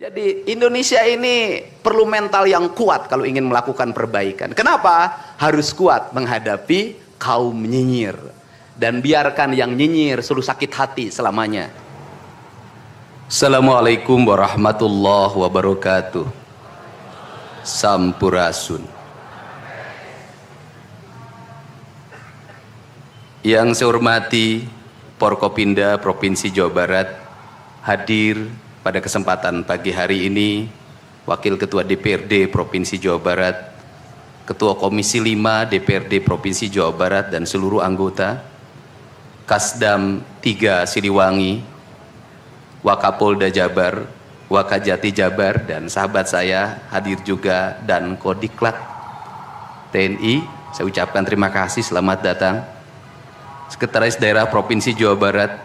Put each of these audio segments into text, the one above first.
Jadi Indonesia ini perlu mental yang kuat kalau ingin melakukan perbaikan. Kenapa? Harus kuat menghadapi kaum nyinyir. Dan biarkan yang nyinyir selalu sakit hati selamanya. Assalamualaikum warahmatullahi wabarakatuh. Sampurasun. Yang saya hormati Forkopimda Provinsi Jawa Barat, hadir pada kesempatan pagi hari ini Wakil Ketua DPRD Provinsi Jawa Barat, Ketua Komisi 5 DPRD Provinsi Jawa Barat dan seluruh anggota, Kasdam 3 Siliwangi, Wakapolda Jabar, Wakajati Jabar, dan sahabat saya hadir juga, dan Kodiklat TNI. Saya ucapkan terima kasih, selamat datang. Sekretaris Daerah Provinsi Jawa Barat,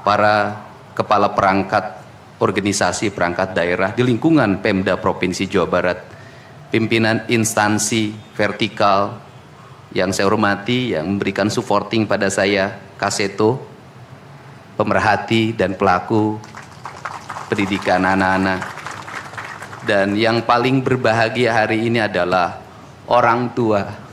para kepala perangkat organisasi perangkat daerah di lingkungan Pemda Provinsi Jawa Barat, pimpinan instansi vertikal yang saya hormati, yang memberikan supporting pada saya, Kaseto, pemerhati dan pelaku pendidikan anak-anak, dan yang paling berbahagia hari ini adalah orang tua.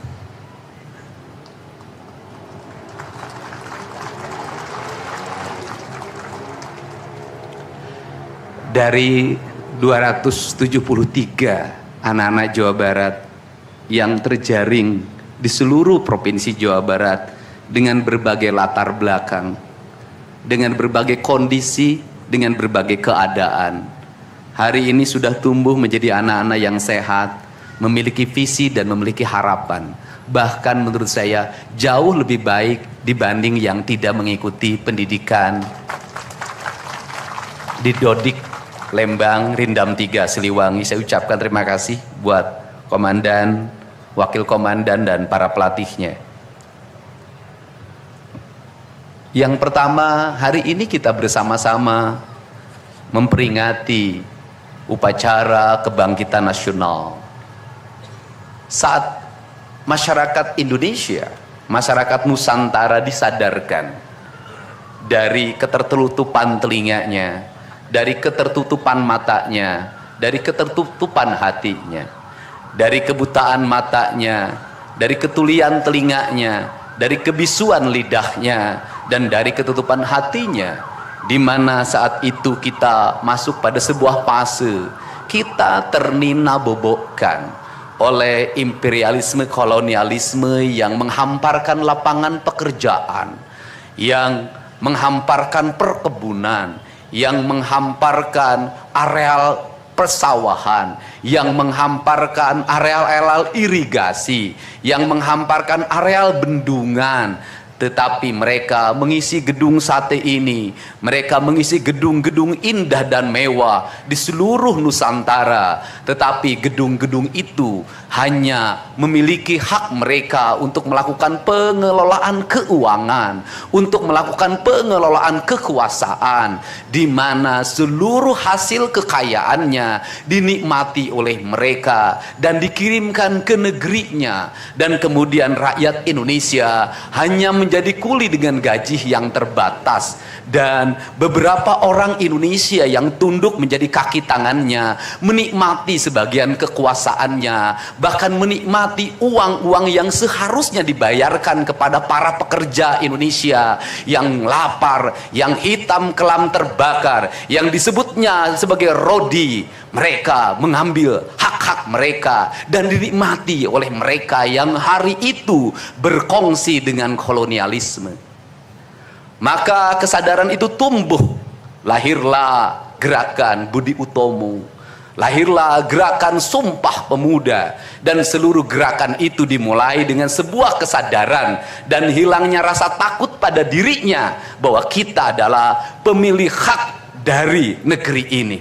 Dari 273 anak-anak Jawa Barat yang terjaring di seluruh provinsi Jawa Barat dengan berbagai latar belakang, dengan berbagai kondisi, dengan berbagai keadaan, hari ini sudah tumbuh menjadi anak-anak yang sehat, memiliki visi dan memiliki harapan. Bahkan menurut saya jauh lebih baik dibanding yang tidak mengikuti pendidikan di Dodik, Lembang, Rindam 3 Siliwangi. Saya ucapkan terima kasih buat komandan, wakil komandan, dan para pelatihnya. Yang pertama, hari ini kita bersama-sama memperingati upacara kebangkitan nasional. Saat masyarakat Indonesia, masyarakat Nusantara disadarkan dari ketertutupan telinganya, dari ketertutupan matanya, dari ketertutupan hatinya, dari kebutaan matanya, dari ketulian telinganya, dari kebisuan lidahnya, dan dari ketutupan hatinya, di mana saat itu kita masuk pada sebuah fase kita ternina bobokkan oleh imperialisme kolonialisme yang menghamparkan lapangan pekerjaan, yang menghamparkan perkebunan, yang menghamparkan areal persawahan, yang menghamparkan areal-areal irigasi, yang menghamparkan areal bendungan. Tetapi mereka mengisi gedung sate ini, mereka mengisi gedung-gedung indah dan mewah di seluruh Nusantara. Tetapi gedung-gedung itu hanya memiliki hak mereka untuk melakukan pengelolaan keuangan, untuk melakukan pengelolaan kekuasaan, di mana seluruh hasil kekayaannya dinikmati oleh mereka dan dikirimkan ke negerinya, dan kemudian rakyat Indonesia hanya menjadi kuli dengan gaji yang terbatas, dan beberapa orang Indonesia yang tunduk menjadi kaki tangannya, menikmati sebagian kekuasaannya, bahkan menikmati uang-uang yang seharusnya dibayarkan kepada para pekerja Indonesia yang lapar, yang hitam kelam terbakar, yang disebutnya sebagai rodi. Mereka mengambil hak-hak mereka dan dinikmati oleh mereka yang hari itu berkongsi dengan kolonialisme. Maka kesadaran itu tumbuh, lahirlah gerakan Budi Utomo, lahirlah gerakan Sumpah Pemuda, dan seluruh gerakan itu dimulai dengan sebuah kesadaran dan hilangnya rasa takut pada dirinya bahwa kita adalah pemilik hak dari negeri ini.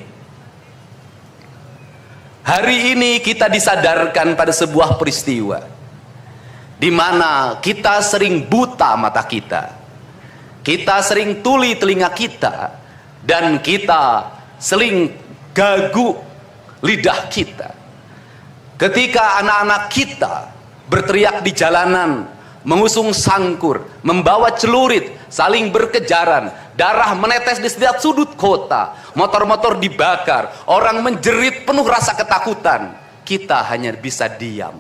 Hari ini kita disadarkan pada sebuah peristiwa di mana kita sering buta mata kita, kita sering tuli telinga kita, dan kita sering gagu lidah kita. Ketika anak-anak kita berteriak di jalanan, mengusung sangkur, membawa celurit saling berkejaran, darah menetes di setiap sudut kota, motor-motor dibakar, orang menjerit penuh rasa ketakutan. Kita hanya bisa diam.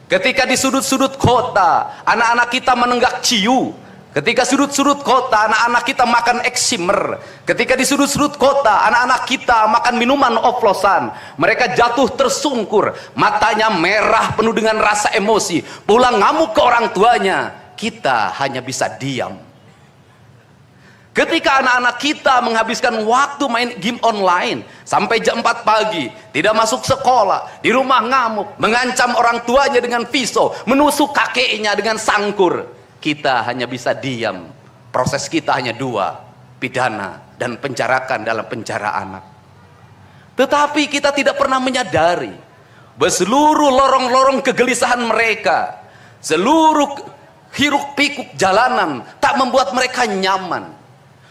Ketika di sudut-sudut kota anak-anak kita menenggak ciu, ketika sudut-sudut kota anak-anak kita makan eksimer, ketika di sudut-sudut kota anak-anak kita makan minuman oplosan, mereka jatuh tersungkur, matanya merah penuh dengan rasa emosi, pulang ngamuk ke orang tuanya, kita hanya bisa diam. Ketika anak-anak kita menghabiskan waktu main game online sampai jam 4 pagi, tidak masuk sekolah, di rumah ngamuk, mengancam orang tuanya dengan pisau, menusuk kakeknya dengan sangkur, kita hanya bisa diam. Proses kita hanya dua, pidana dan penjarakan dalam penjara anak. Tetapi kita tidak pernah menyadari bahwa seluruh lorong-lorong kegelisahan mereka, seluruh hiruk pikuk jalanan tak membuat mereka nyaman.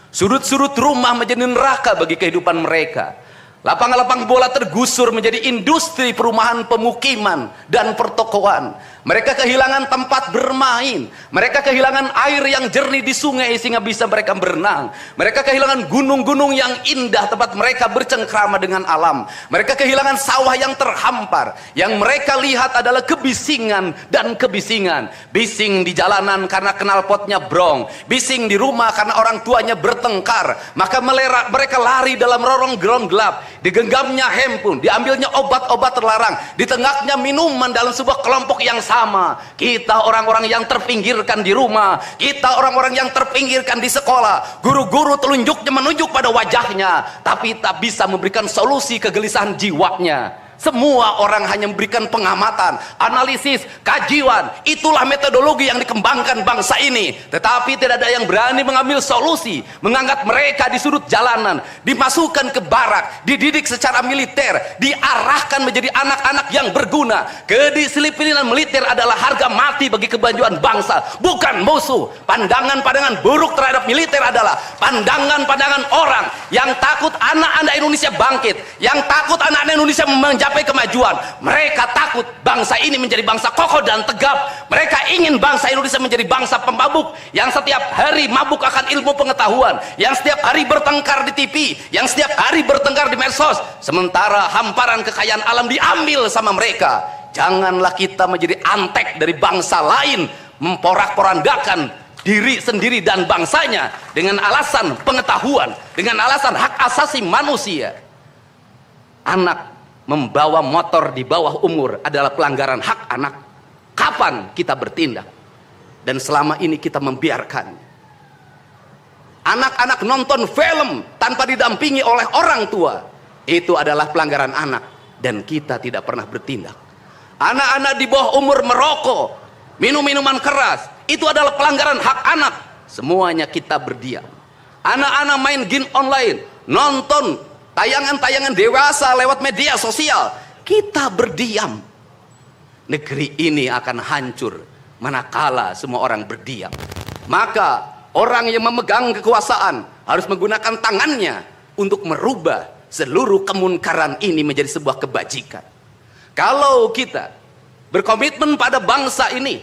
Sudut-sudut rumah menjadi neraka bagi kehidupan mereka. Lapang-lapang bola tergusur menjadi industri perumahan, pemukiman, dan pertokoan. Mereka kehilangan tempat bermain. Mereka kehilangan air yang jernih di sungai sehingga bisa mereka berenang. Mereka kehilangan gunung-gunung yang indah tempat mereka bercengkrama dengan alam. Mereka kehilangan sawah yang terhampar. Yang mereka lihat adalah kebisingan dan kebisingan. Bising di jalanan karena knalpotnya brong. Bising di rumah karena orang tuanya bertengkar. Maka mereka lari dalam lorong-lorong gelap. Digenggamnya handphone, diambilnya obat-obat terlarang, ditengaknya minuman dalam sebuah kelompok yang sama. Kita orang-orang yang terpinggirkan di rumah, kita orang-orang yang terpinggirkan di sekolah, guru-guru telunjuknya menunjuk pada wajahnya, tapi tak bisa memberikan solusi kegelisahan jiwanya. Semua orang hanya memberikan pengamatan, analisis, kajian. Itulah metodologi yang dikembangkan bangsa ini. Tetapi tidak ada yang berani mengambil solusi, mengangkat mereka di sudut jalanan, dimasukkan ke barak, dididik secara militer, diarahkan menjadi anak-anak yang berguna. Kedisiplinan militer adalah harga mati bagi kemajuan bangsa, bukan musuh. Pandangan-pandangan buruk terhadap militer adalah pandangan-pandangan orang yang takut anak-anak Indonesia bangkit, yang takut anak-anak Indonesia mencapai kemajuan. Mereka takut bangsa ini menjadi bangsa kokoh dan tegap. Mereka ingin bangsa Indonesia menjadi bangsa pemabuk yang setiap hari mabuk akan ilmu pengetahuan, yang setiap hari bertengkar di TV, yang setiap hari bertengkar di medsos, sementara hamparan kekayaan alam diambil sama mereka. Janganlah kita menjadi antek dari bangsa lain, memporak-porandakan diri sendiri dan bangsanya dengan alasan pengetahuan, dengan alasan hak asasi manusia. Anak membawa motor di bawah umur adalah pelanggaran hak anak. Kapan kita bertindak? Dan selama ini kita membiarkan anak-anak nonton film tanpa didampingi oleh orang tua. Itu adalah pelanggaran anak, dan kita tidak pernah bertindak. Anak-anak di bawah umur merokok, minum minuman keras, itu adalah pelanggaran hak anak. Semuanya kita berdiam. Anak-anak main game online, nonton tayangan-tayangan dewasa lewat media sosial, kita berdiam. Negeri ini akan hancur manakala semua orang berdiam. Maka orang yang memegang kekuasaan harus menggunakan tangannya untuk merubah seluruh kemunkaran ini menjadi sebuah kebajikan. Kalau kita berkomitmen pada bangsa ini,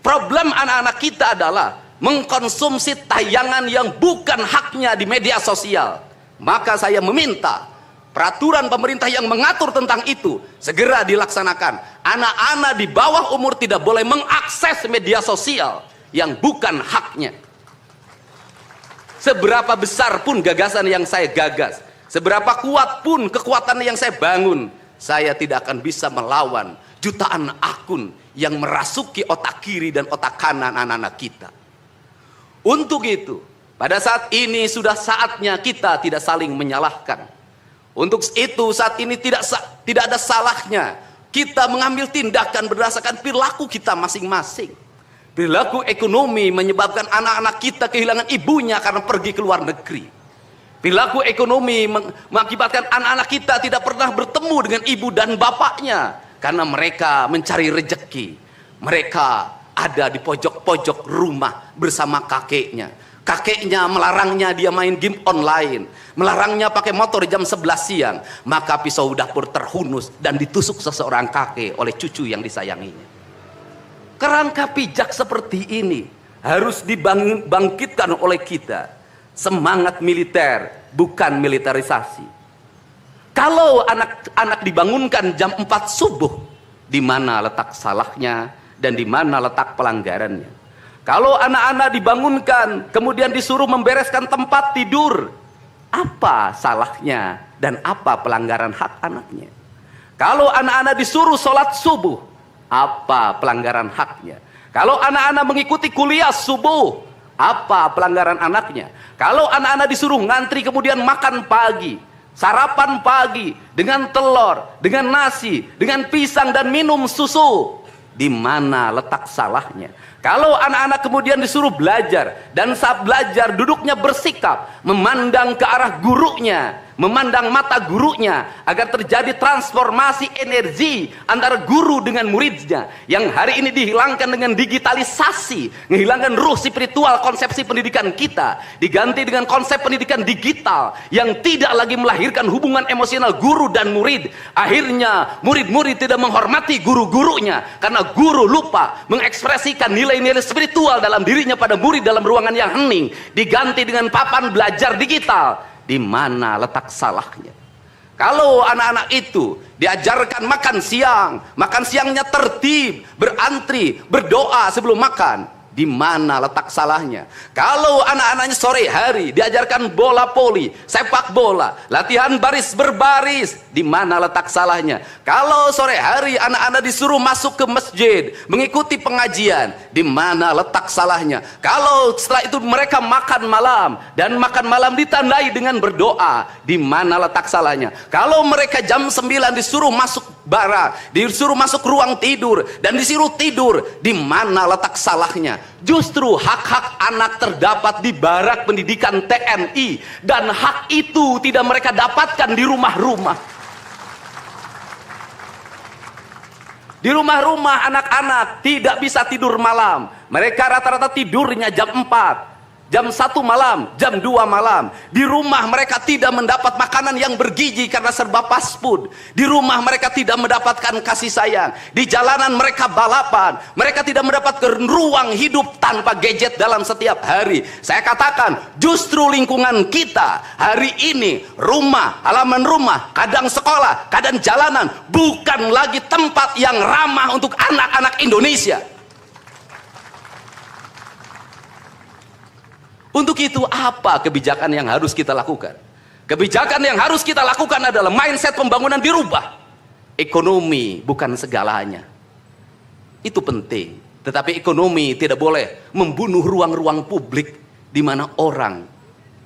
problem anak-anak kita adalah mengkonsumsi tayangan yang bukan haknya di media sosial. Maka saya meminta peraturan pemerintah yang mengatur tentang itu segera dilaksanakan. Anak-anak di bawah umur tidak boleh mengakses media sosial yang bukan haknya. Seberapa besar pun gagasan yang saya gagas, seberapa kuat pun kekuatan yang saya bangun, saya tidak akan bisa melawan jutaan akun yang merasuki otak kiri dan otak kanan anak-anak kita. Untuk itu, pada saat ini sudah saatnya kita tidak saling menyalahkan. Untuk itu saat ini tidak ada salahnya kita mengambil tindakan berdasarkan perilaku kita masing-masing. Perilaku ekonomi menyebabkan anak-anak kita kehilangan ibunya karena pergi ke luar negeri. Perilaku ekonomi mengakibatkan anak-anak kita tidak pernah bertemu dengan ibu dan bapaknya karena mereka mencari rejeki. Mereka ada di pojok-pojok rumah bersama kakeknya. Kakeknya melarangnya dia main game online, melarangnya pakai motor jam 11 siang, maka pisau dapur terhunus dan ditusuk seseorang kakek oleh cucu yang disayanginya. Kerangka pijak seperti ini harus dibangkitkan oleh kita. Semangat militer, bukan militerisasi. Kalau anak-anak dibangunkan jam 4 subuh, di mana letak salahnya dan di mana letak pelanggarannya? Kalau anak-anak dibangunkan kemudian disuruh membereskan tempat tidur, apa salahnya dan apa pelanggaran hak anaknya? Kalau anak-anak disuruh sholat subuh, apa pelanggaran haknya? Kalau anak-anak mengikuti kuliah subuh, apa pelanggaran anaknya? Kalau anak-anak disuruh ngantri kemudian makan pagi, sarapan pagi dengan telur, dengan nasi, dengan pisang dan minum susu, di mana letak salahnya? Kalau anak-anak kemudian disuruh belajar, dan saat belajar duduknya bersikap, memandang ke arah gurunya, memandang mata gurunya, agar terjadi transformasi energi antara guru dengan muridnya, yang hari ini dihilangkan dengan digitalisasi, menghilangkan ruh spiritual konsepsi pendidikan kita, diganti dengan konsep pendidikan digital, yang tidak lagi melahirkan hubungan emosional guru dan murid. Akhirnya murid-murid tidak menghormati guru-gurunya, karena guru lupa mengekspresikan nilai-nilai spiritual dalam dirinya pada murid dalam ruangan yang hening, diganti dengan papan belajar digital. Di mana letak salahnya? Kalau anak-anak itu diajarkan makan siangnya tertib, berantri, berdoa sebelum makan, di mana letak salahnya? Kalau anak-anaknya sore hari diajarkan bola voli, sepak bola, latihan baris berbaris, di mana letak salahnya? Kalau sore hari anak-anak disuruh masuk ke masjid, mengikuti pengajian, di mana letak salahnya? Kalau setelah itu mereka makan malam, dan makan malam ditandai dengan berdoa, di mana letak salahnya? Kalau mereka jam 9 disuruh masuk barak, disuruh masuk ruang tidur, dan disuruh tidur, di mana letak salahnya? Justru hak-hak anak terdapat di barak pendidikan TNI, dan hak itu tidak mereka dapatkan di rumah-rumah. Di rumah-rumah anak-anak tidak bisa tidur malam. Mereka rata-rata tidurnya jam 4, jam 1 malam, jam 2 malam. Di rumah mereka tidak mendapat makanan yang bergizi karena serba fast food. Di rumah mereka tidak mendapatkan kasih sayang. Di jalanan mereka balapan. Mereka tidak mendapatkan ruang hidup tanpa gadget dalam setiap hari. Saya katakan, justru lingkungan kita hari ini, rumah, halaman rumah, kadang sekolah, kadang jalanan, bukan lagi tempat yang ramah untuk anak-anak Indonesia. Untuk itu apa kebijakan yang harus kita lakukan? Kebijakan yang harus kita lakukan adalah mindset pembangunan dirubah. Ekonomi bukan segalanya. Itu penting. Tetapi ekonomi tidak boleh membunuh ruang-ruang publik di mana orang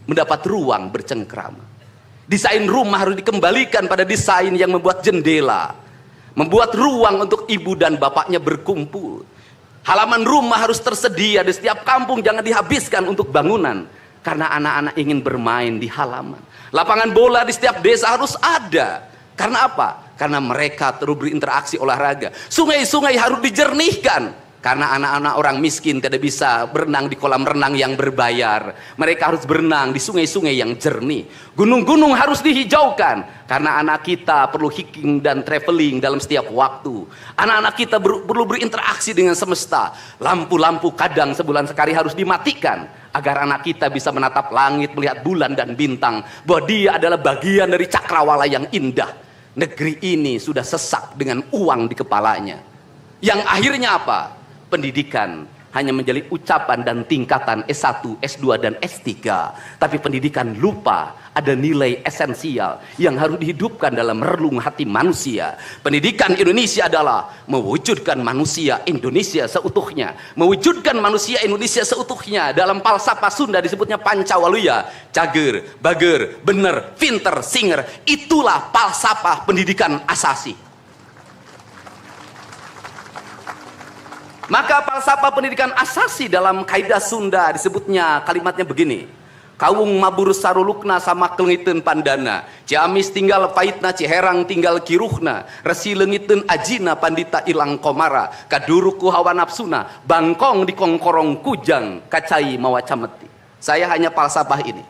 mendapat ruang bercengkrama. Desain rumah harus dikembalikan pada desain yang membuat jendela, membuat ruang untuk ibu dan bapaknya berkumpul. Halaman rumah harus tersedia di setiap kampung, jangan dihabiskan untuk bangunan, karena anak-anak ingin bermain di halaman. Lapangan bola di setiap desa harus ada. Karena apa? Karena mereka terus berinteraksi olahraga. Sungai-sungai harus dijernihkan, karena anak-anak orang miskin tidak bisa berenang di kolam renang yang berbayar. Mereka harus berenang di sungai-sungai yang jernih. Gunung-gunung harus dihijaukan, karena anak kita perlu hiking dan traveling dalam setiap waktu. Anak-anak kita perlu berinteraksi dengan semesta. Lampu-lampu kadang sebulan sekali harus dimatikan, agar anak kita bisa menatap langit, melihat bulan dan bintang, bahwa dia adalah bagian dari cakrawala yang indah. Negeri ini sudah sesak dengan uang di kepalanya, yang akhirnya apa? Pendidikan hanya menjadi ucapan dan tingkatan S1, S2 dan S3. Tapi pendidikan lupa ada nilai esensial yang harus dihidupkan dalam relung hati manusia. Pendidikan Indonesia adalah mewujudkan manusia Indonesia seutuhnya. Mewujudkan manusia Indonesia seutuhnya. Dalam falsafah Sunda disebutnya Pancawaluya. Cager, bager, bener, pinter, singer. Itulah falsafah pendidikan asasi. Maka falsafah pendidikan asasi dalam kaidah Sunda disebutnya, kalimatnya begini: Kawung mabur sarulukna sama kelengiten pandana, Ciamis tinggal paitna, Ciherang tinggal kiruhna, Resi lengiten ajina pandita ilang komara, Kaduruku hawa nafsuna, Bangkong di kongkorong kujang, Kacai mawacameti. Saya hanya falsafah ini.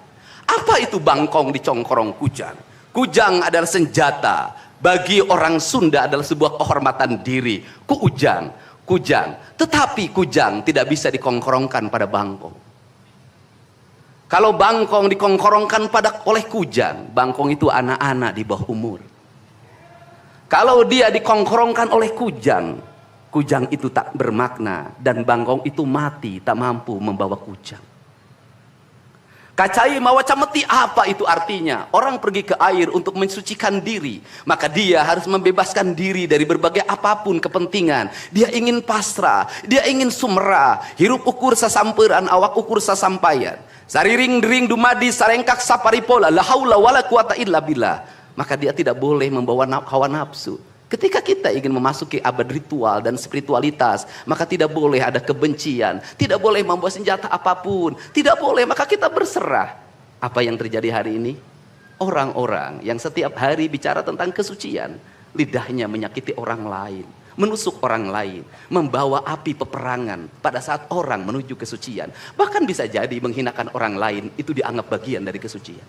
Apa itu bangkong di congkorong kujang? Kujang adalah senjata. Bagi orang Sunda adalah sebuah kehormatan diri. Kuujang. kujang. Tetapi kujang tidak bisa dikongkorongkan pada bangkong. Kalau bangkong dikongkorongkan oleh kujang, bangkong itu anak-anak di bawah umur. Kalau dia dikongkorongkan oleh kujang, kujang itu tak bermakna dan bangkong itu mati, tak mampu membawa kujang. Kacai mawaca meti, apa itu artinya? Orang pergi ke air untuk mensucikan diri, maka dia harus membebaskan diri dari berbagai apapun kepentingan. Dia ingin pasrah, dia ingin sumera, hirup ukur sasamperan, awak ukur sasampayan. Sariring dering dumadi sarengkak saparipola, la haula wala quwata illa billah. Maka dia tidak boleh membawa hawa nafsu. Ketika kita ingin memasuki abad ritual dan spiritualitas, maka tidak boleh ada kebencian, tidak boleh membawa senjata apapun, tidak boleh, maka kita berserah. Apa yang terjadi hari ini? Orang-orang yang setiap hari bicara tentang kesucian, lidahnya menyakiti orang lain, menusuk orang lain, membawa api peperangan pada saat orang menuju kesucian. Bahkan bisa jadi menghinakan orang lain itu dianggap bagian dari kesucian.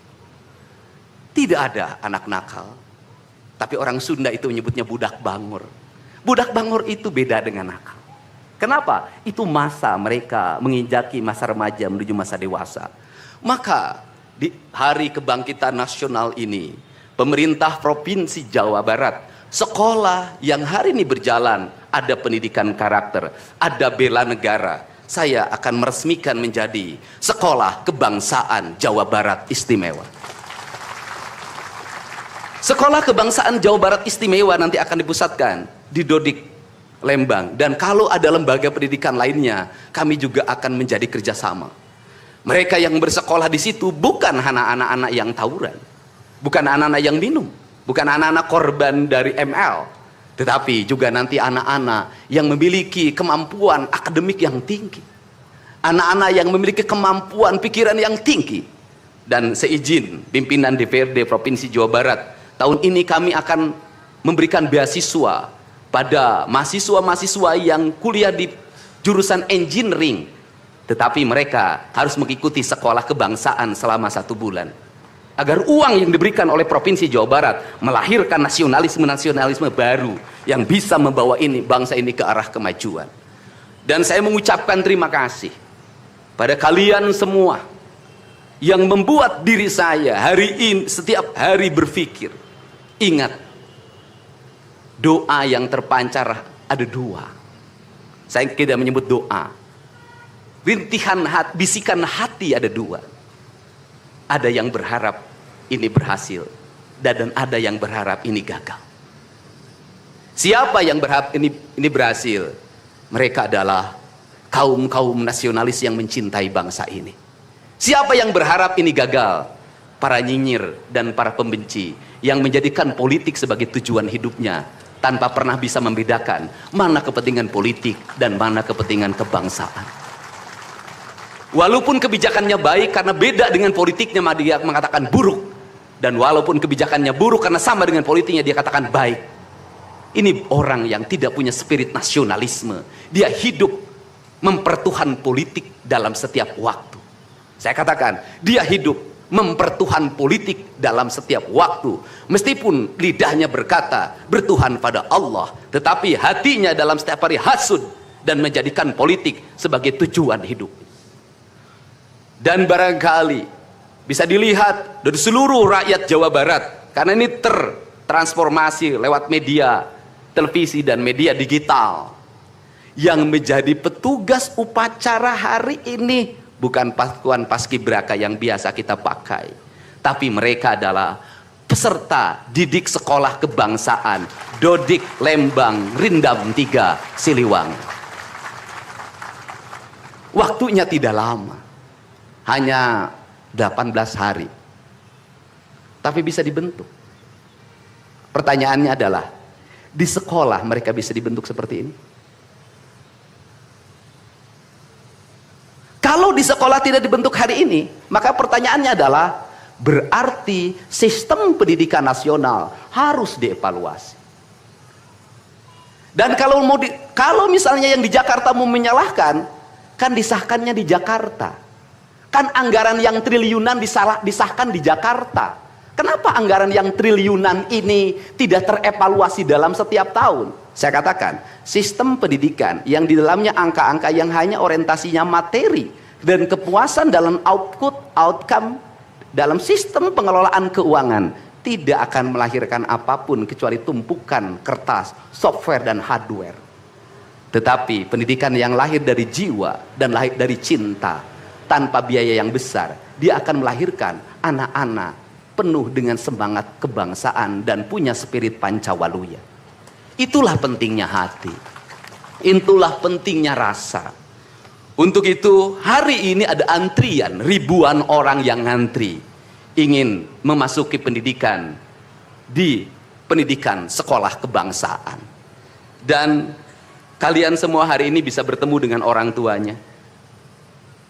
Tidak ada anak nakal, tapi orang Sunda itu menyebutnya budak bangor. Budak bangor itu beda dengan nakal. Kenapa? Itu masa mereka menginjaki masa remaja menuju masa dewasa. Maka di hari kebangkitan nasional ini, pemerintah Provinsi Jawa Barat, sekolah yang hari ini berjalan, ada pendidikan karakter, ada bela negara. Saya akan meresmikan menjadi Sekolah Kebangsaan Jawa Barat Istimewa. Sekolah Kebangsaan Jawa Barat Istimewa nanti akan dipusatkan di Dodik, Lembang. Dan kalau ada lembaga pendidikan lainnya, kami juga akan menjadi kerjasama. Mereka yang bersekolah di situ bukan anak-anak yang tawuran, bukan anak-anak yang minum, bukan anak-anak korban dari ML, tetapi juga nanti anak-anak yang memiliki kemampuan akademik yang tinggi, anak-anak yang memiliki kemampuan pikiran yang tinggi. Dan seizin pimpinan DPRD Provinsi Jawa Barat, tahun ini kami akan memberikan beasiswa pada mahasiswa-mahasiswa yang kuliah di jurusan engineering, tetapi mereka harus mengikuti sekolah kebangsaan selama 1 bulan. Agar uang yang diberikan oleh Provinsi Jawa Barat melahirkan nasionalisme-nasionalisme baru yang bisa membawa bangsa ini ke arah kemajuan. Dan saya mengucapkan terima kasih pada kalian semua yang membuat diri saya hari ini setiap hari berpikir. Ingat, doa yang terpancar ada 2. Saya tidak menyebut doa. Rintihan hati, bisikan hati ada 2. Ada yang berharap ini berhasil, dan ada yang berharap ini gagal. Siapa yang berharap ini berhasil? Mereka adalah kaum-kaum nasionalis yang mencintai bangsa ini. Siapa yang berharap ini gagal? Para nyinyir dan para pembenci yang menjadikan politik sebagai tujuan hidupnya tanpa pernah bisa membedakan mana kepentingan politik dan mana kepentingan kebangsaan. Walaupun kebijakannya baik karena beda dengan politiknya, dia mengatakan buruk. Dan walaupun kebijakannya buruk karena sama dengan politiknya, dia katakan baik. Ini orang yang tidak punya spirit nasionalisme. Dia hidup mempertuhan politik dalam setiap waktu. Saya katakan, dia hidup mempertuhan politik dalam setiap waktu. Meskipun lidahnya berkata bertuhan pada Allah, tetapi hatinya dalam setiap hari hasud dan menjadikan politik sebagai tujuan hidup. Dan barangkali bisa dilihat dari seluruh rakyat Jawa Barat, karena ini tertransformasi lewat media televisi dan media digital, yang menjadi petugas upacara hari ini bukan pasukan paskibraka yang biasa kita pakai, tapi mereka adalah peserta didik sekolah kebangsaan Dodik Lembang Rindam 3 Siliwangi. Waktunya tidak lama, hanya 18 hari, tapi bisa dibentuk. Pertanyaannya adalah, di sekolah mereka bisa dibentuk seperti ini? Kalau di sekolah tidak dibentuk hari ini, maka pertanyaannya adalah, berarti sistem pendidikan nasional harus dievaluasi. Dan kalau misalnya yang di Jakarta mau menyalahkan, kan disahkannya di Jakarta. Kan anggaran yang triliunan disahkan di Jakarta. Kenapa anggaran yang triliunan ini tidak terevaluasi dalam setiap tahun? Saya katakan, sistem pendidikan yang di dalamnya angka-angka yang hanya orientasinya materi dan kepuasan dalam outcome dalam sistem pengelolaan keuangan tidak akan melahirkan apapun kecuali tumpukan kertas, software dan hardware. Tetapi pendidikan yang lahir dari jiwa dan lahir dari cinta tanpa biaya yang besar, dia akan melahirkan anak-anak penuh dengan semangat kebangsaan dan punya spirit Pancawaluya. Itulah pentingnya hati. Itulah pentingnya rasa. Untuk itu hari ini ada antrian, ribuan orang yang ngantri ingin memasuki pendidikan di pendidikan sekolah kebangsaan. Dan kalian semua hari ini bisa bertemu dengan orang tuanya,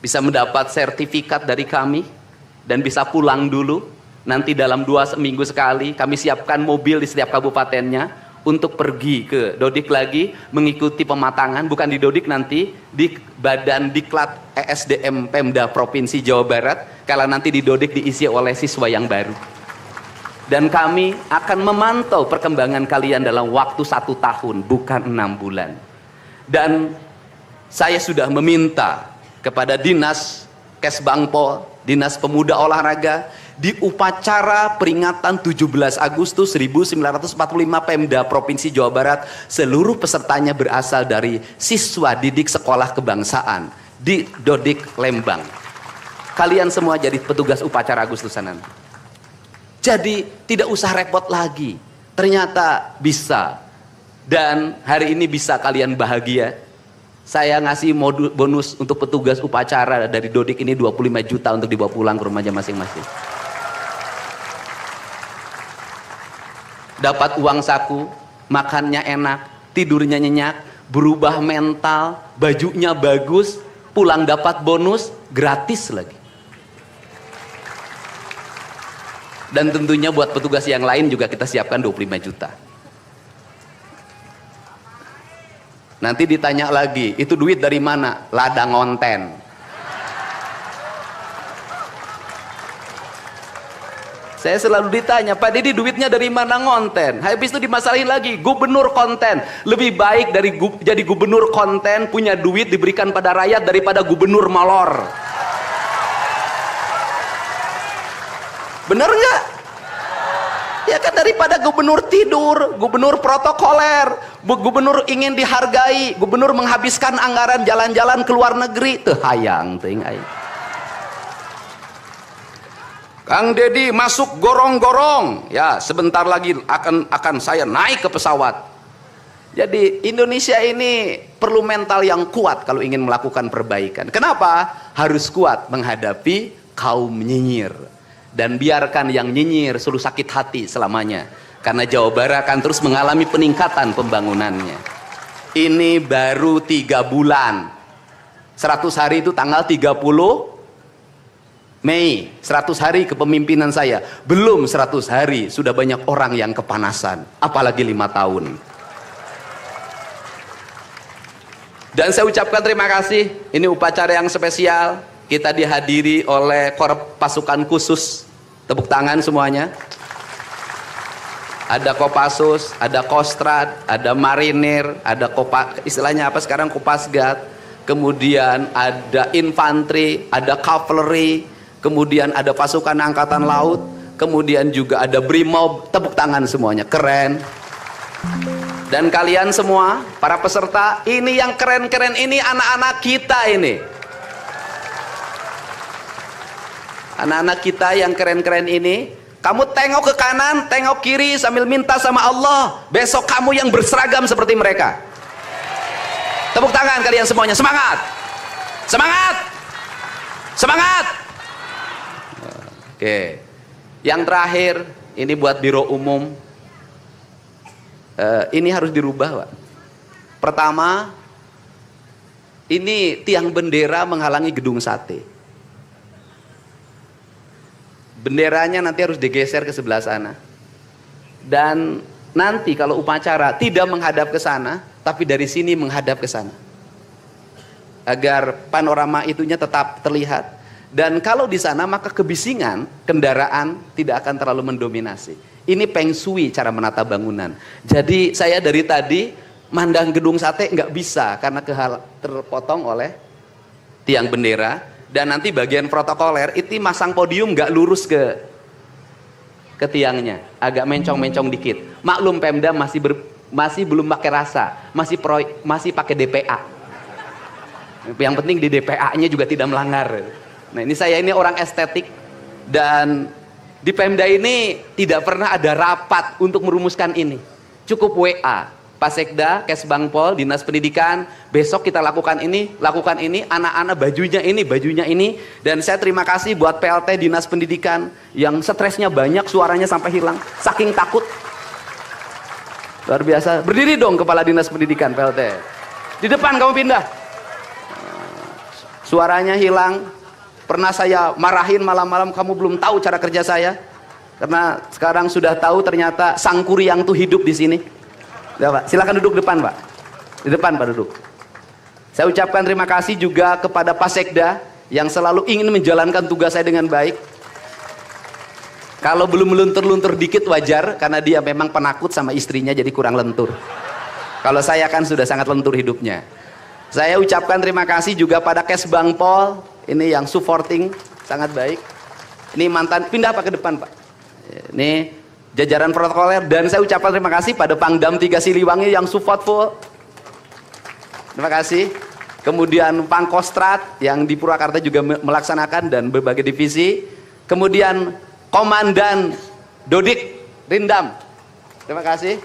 bisa mendapat sertifikat dari kami, dan bisa pulang dulu. Nanti dalam 2 minggu sekali kami siapkan mobil di setiap kabupatennya untuk pergi ke Dodik lagi, mengikuti pematangan, bukan di Dodik nanti, di Badan Diklat ESDM Pemda Provinsi Jawa Barat, kalau nanti di Dodik diisi oleh siswa yang baru. Dan kami akan memantau perkembangan kalian dalam waktu 1 tahun, bukan 6 bulan. Dan saya sudah meminta kepada Dinas Kesbangpol, Dinas Pemuda Olahraga, di upacara peringatan 17 Agustus 1945 Pemda Provinsi Jawa Barat, seluruh pesertanya berasal dari siswa didik sekolah kebangsaan di Dodik Lembang. Kalian semua jadi petugas upacara Agustusan nanti. Jadi tidak usah repot lagi. Ternyata bisa. Dan hari ini bisa kalian bahagia. Saya ngasih bonus untuk petugas upacara dari Dodik ini 25 juta untuk dibawa pulang ke rumahnya masing-masing. Dapat uang saku, makannya enak, tidurnya nyenyak, berubah mental, bajunya bagus, pulang dapat bonus, gratis lagi. Dan tentunya buat petugas yang lain juga kita siapkan 25 juta. Nanti ditanya lagi, itu duit dari mana? Ladang ngonten. Saya selalu ditanya, Pak Didi duitnya dari mana ngonten? Habis itu dimasalahin lagi, gubernur konten. Lebih baik dari jadi gubernur konten, punya duit diberikan pada rakyat daripada gubernur malor. Bener nggak? Ya kan, daripada gubernur tidur, gubernur protokoler, gubernur ingin dihargai, gubernur menghabiskan anggaran jalan-jalan ke luar negeri, teu hayang teuing aing. Kang Dedi masuk gorong-gorong, ya sebentar lagi akan saya naik ke pesawat. Jadi Indonesia ini perlu mental yang kuat kalau ingin melakukan perbaikan. Kenapa? Harus kuat menghadapi kaum nyinyir. Dan biarkan yang nyinyir suruh sakit hati selamanya. Karena Jawa Barat akan terus mengalami peningkatan pembangunannya. Ini baru 3 bulan. 100 hari itu tanggal 30 Mei, 100 hari kepemimpinan saya. Belum 100 hari, sudah banyak orang yang kepanasan. Apalagi 5 tahun. Dan saya ucapkan terima kasih. Ini upacara yang spesial. Kita dihadiri oleh Korps Pasukan Khusus. Tepuk tangan semuanya. Ada Kopassus, ada Kostrad, ada Marinir, ada istilahnya apa sekarang, Kopasgat. Kemudian ada infanteri, ada cavalry. Kemudian ada pasukan angkatan laut, kemudian juga ada Brimob. Tepuk tangan semuanya, keren. Dan kalian semua, para peserta, ini yang keren-keren ini anak-anak kita ini. Anak-anak kita yang keren-keren ini, kamu tengok ke kanan, tengok kiri sambil minta sama Allah, besok kamu yang berseragam seperti mereka. Tepuk tangan kalian semuanya, semangat! Semangat! Semangat! Oke, yang terakhir ini buat biro umum. Ini harus dirubah, Pak. Pertama, ini tiang bendera menghalangi gedung sate. Benderanya nanti harus digeser ke sebelah sana. Dan nanti kalau upacara tidak menghadap ke sana, tapi dari sini menghadap ke sana. Agar panorama itunya tetap terlihat. Dan kalau di sana maka kebisingan kendaraan tidak akan terlalu mendominasi. Ini Feng Shui cara menata bangunan. Jadi saya dari tadi mandang gedung sate nggak bisa karena terpotong oleh tiang bendera. Dan nanti bagian protokoler itu masang podium nggak lurus ke tiangnya, agak mencong-mencong dikit. Maklum Pemda masih belum pakai rasa, masih pakai DPA. Yang penting di DPA-nya juga tidak melanggar. Nah ini saya ini orang estetik, dan di Pemda ini tidak pernah ada rapat untuk merumuskan ini. Cukup WA, Pak Sekda, Kesbangpol, Dinas Pendidikan, besok kita lakukan ini, anak-anak bajunya ini. Dan saya terima kasih buat PLT Dinas Pendidikan yang stresnya banyak, suaranya sampai hilang, saking takut. Luar biasa. Berdiri dong Kepala Dinas Pendidikan PLT. Di depan kamu pindah. Suaranya hilang. Pernah saya marahin malam-malam, kamu belum tahu cara kerja saya. Karena sekarang sudah tahu ternyata Sang Kuryang tuh hidup di sini. Ya, Pak. Silakan duduk depan, Pak. Di depan, Pak, duduk. Saya ucapkan terima kasih juga kepada Pak Sekda yang selalu ingin menjalankan tugas saya dengan baik. Kalau belum meluntur-luntur dikit wajar, karena dia memang penakut sama istrinya jadi kurang lentur. Kalau saya kan sudah sangat lentur hidupnya. Saya ucapkan terima kasih juga pada Kesbangpol, ini yang supporting sangat baik. Ini mantan, pindah Pak ke depan, Pak. Ini jajaran protokoler, dan saya ucapkan terima kasih pada Pangdam 3 Siliwangi yang support full. Terima kasih. Kemudian Pangkostrat yang di Purwakarta juga melaksanakan dan berbagai divisi. Kemudian Komandan Dodik Rindam. Terima kasih.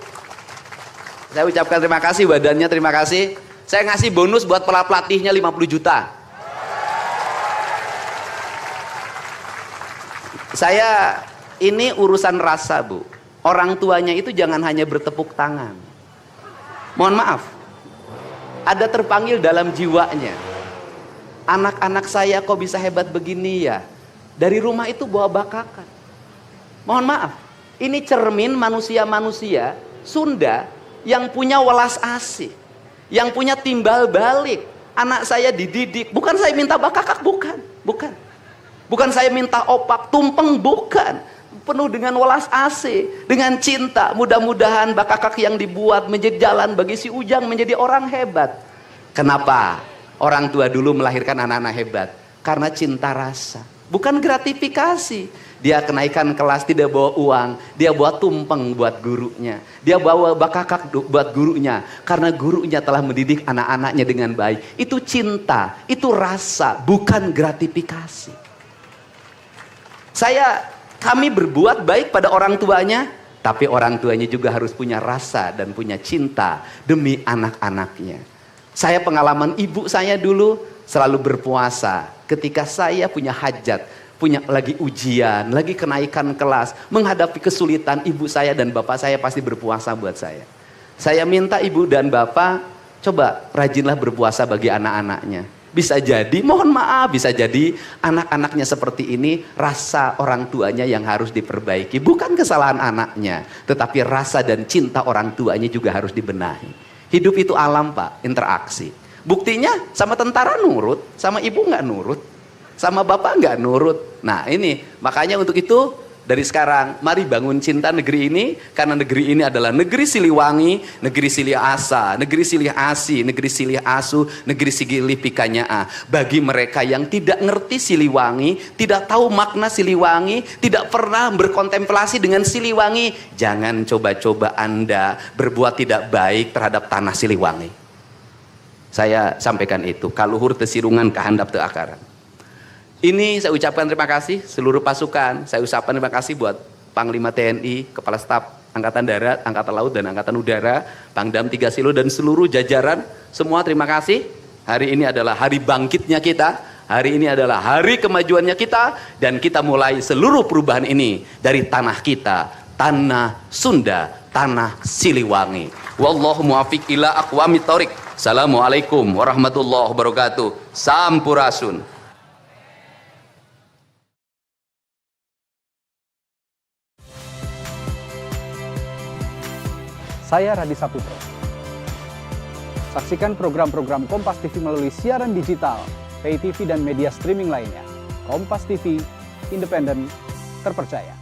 Saya ucapkan terima kasih, badannya terima kasih. Saya ngasih bonus buat pelatihnya 50 juta. Saya ini urusan rasa, Bu. Orang tuanya itu jangan hanya bertepuk tangan. Mohon maaf, ada terpanggil dalam jiwanya. Anak-anak saya kok bisa hebat begini ya? Dari rumah itu bawa bakakan. Mohon maaf, ini cermin manusia-manusia Sunda yang punya welas asih, yang punya timbal balik. Anak saya dididik, bukan saya minta bakakak, bukan. Bukan saya minta opak, tumpeng, bukan. Penuh dengan welas asih, dengan cinta. Mudah-mudahan bakakak yang dibuat menjadi jalan bagi si Ujang menjadi orang hebat. Kenapa orang tua dulu melahirkan anak-anak hebat? Karena cinta rasa, bukan gratifikasi. Dia kenaikan kelas tidak bawa uang, dia bawa tumpeng buat gurunya, dia bawa bakakak buat gurunya, karena gurunya telah mendidik anak-anaknya dengan baik. Itu cinta, itu rasa, bukan gratifikasi. Kami berbuat baik pada orang tuanya, tapi orang tuanya juga harus punya rasa dan punya cinta demi anak-anaknya. Saya pengalaman ibu saya dulu selalu berpuasa ketika saya punya hajat, punya lagi ujian, lagi kenaikan kelas, menghadapi kesulitan, ibu saya dan bapak saya pasti berpuasa buat saya. Saya minta ibu dan bapak, coba rajinlah berpuasa bagi anak-anaknya. Bisa jadi, mohon maaf, bisa jadi anak-anaknya seperti ini, rasa orang tuanya yang harus diperbaiki. Bukan kesalahan anaknya, tetapi rasa dan cinta orang tuanya juga harus dibenahi. Hidup itu alam, Pak, interaksi. Buktinya sama tentara nurut, sama ibu nggak nurut, sama bapak nggak nurut. Nah ini, makanya untuk itu dari sekarang mari bangun cinta negeri ini, karena negeri ini adalah negeri Siliwangi, negeri Silih Asa, negeri Silih Asi, negeri Silih Asu, negeri Silih Pikanya. Bagi mereka yang tidak ngerti Siliwangi, tidak tahu makna Siliwangi, tidak pernah berkontemplasi dengan Siliwangi, jangan coba-coba Anda berbuat tidak baik terhadap tanah Siliwangi. Saya sampaikan itu, kaluhur tesirungan kahandap teu akaran. Ini saya ucapkan terima kasih seluruh pasukan. Saya ucapkan terima kasih buat Panglima TNI, Kepala Staf Angkatan Darat, Angkatan Laut, dan Angkatan Udara, Pangdam 3 Silo, dan seluruh jajaran. Semua terima kasih. Hari ini adalah hari bangkitnya kita. Hari ini adalah hari kemajuannya kita. Dan kita mulai seluruh perubahan ini dari tanah kita, tanah Sunda, tanah Siliwangi. Wallahu muwaffiq ila aqwamit thoriq. Assalamualaikum warahmatullahi wabarakatuh. Sampurasun. Saya Radi Saputro. Saksikan program-program Kompas TV melalui siaran digital, pay TV, dan media streaming lainnya. Kompas TV, independen, terpercaya.